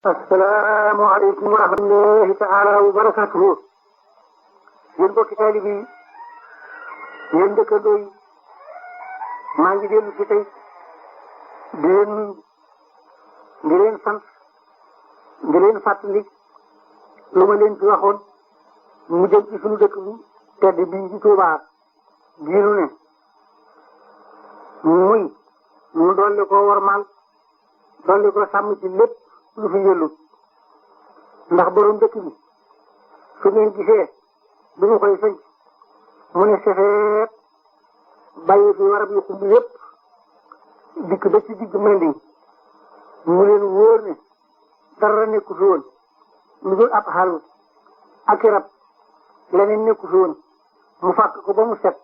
assalaamu aleykum wa rahmatullahi taala wa barakatuhu. yéen bokki taalibe yi yéen dëkkandoo yi maa ngi dellu ci tey di leen sant di leen fàttali lu ma leen ci waxoon mu jëm ci sunu dëkk bu tedd bii ci Tuubaa giinu ne muy mu dolli ko warmaal dolli ko sàmm ci lépp lu fi yëllut ndax borom dëkk bi su ngeen gisee bi ñu koy sëñ mu ne sefeet bàyyi fi warab yu xumb yépp dikk ba ci digg Manding mu leen wóor ne dara nekku fi woon lu dul ab xàll ak rab leneen nekku fi woon mu fàkk ko ba mu set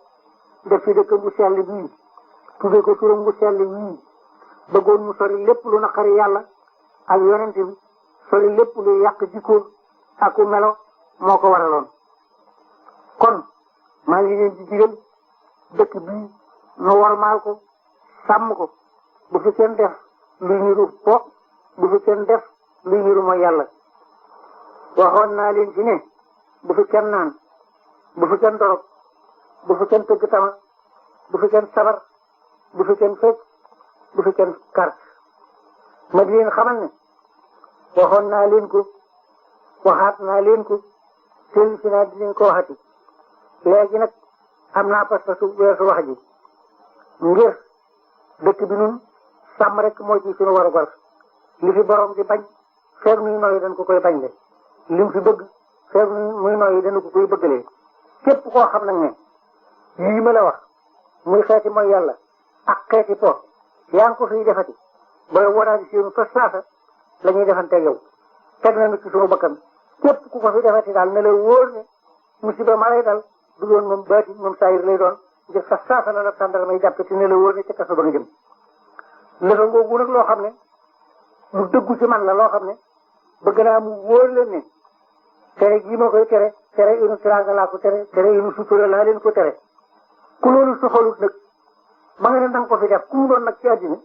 def ci dëkk bu sell bii tudde ko turam bu sell wii bëggoon mu sori lépp lu naqari yàlla ak yonent bi sori lépp lu yàq jikkoom ak ku melo moo ko waraloon kon maa ngi leen di digal dëkk bii nu warmaal ko sàmm ko bu fi kenn def luy niru po bu fi kenn def luy niru mooy yàlla waxoon naa leen ci ne bu fi kenn naan bu fi kenn dorog bu fi kenn tëgg tama bu fi kenn sabar bu fi kenn fecc bu fi kenn carte ma di leen xamal ne waxoon naa leen ko waxaat naa leen ko teel si naa di leen ko waxati léegi nag am naa pas-pasu weesu wax ji ngir dëkk bi nun sàmm rek moo ci suñu war a gor li fi borom di bañ feeg muy nooyi dañ ko koy bañ le li mu fi bëgg feeg muy nooyi dañ ko koy bëggalee képp koo xam nag ne yii ma la wax muy xeeti mooy yàlla ak xeeti po yaa ngi ko fiy defati booy waraadi seenu fas saasa la ñuy defanteeg yow teg nañu ci suñu bakkan képp ku ko fi defati daal ne la wóor ne musiba ma lay dal du doon moom baati moom saayir lay doon ngir fas saasa la la tàndar may jàppati ne la wóor ne ca kaso ba nga jëm lëfa ngoogu nag loo xam ne lu dëggu ci man la loo xam ne bëgg naa mu wóor leen ne tere gii ma koy tere inu tiraanga laa ko tere inu sutura laa leen ko tere ku loolu soxalut nag ma nga ne danga ko fi def ku mu doon nag ci àddina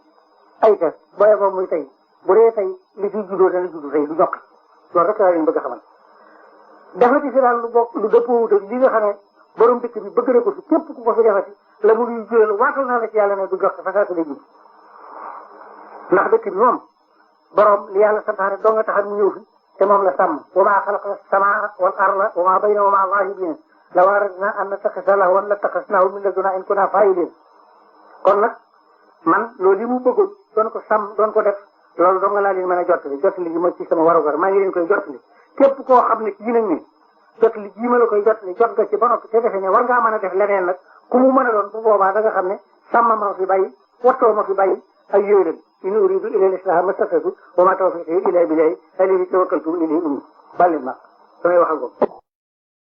ay te booye boobu muy tey bu dee tey li fi juddoo dana juddu tey du ñokk loolu rek laa leen bëgg a xamal defati fi daal lu bokk lu dëppoowut ak li nga xam ne borom dëkk bi bëgg na ko fi képp ku ko fi defati la mu nuy jural waatal naa la ci yàlla ne du jox fa saaka lay judd ndax dëkk bi moom borom li yàlla santaane doo nga taxal mu ñëw fi te moom la sàmm wa maa xalaqa samaa wal arda wa maa baynahuma laa'ibiin law aradnaa an nattaxisa lahwan lattaxasnaahu min ladunaa in kunnaa faa'iliin kon nag man loolu li mu bëggoon doon ko sàmm doon ko def loolu dong laa leen mën a jottali gi ma ci sama warugar maa ngi leen koy jottali képp koo xam ne kii nag ne jottali gii ma la koy jottali jot nga ci ba noppi te defe ne war ngaa mën a def leneen nag ku mu mën a doon bu boobaa da nga xam ne sàmm ma fi bàyyi wattoo ma fi bàyyi ak yooyu leen in uriidu illa al-islaaha mastata'tu wa maa tawfiiqii illaa billaah alayhi tawakkaltu wa ilayhi uniib bàllin ma damay wax ak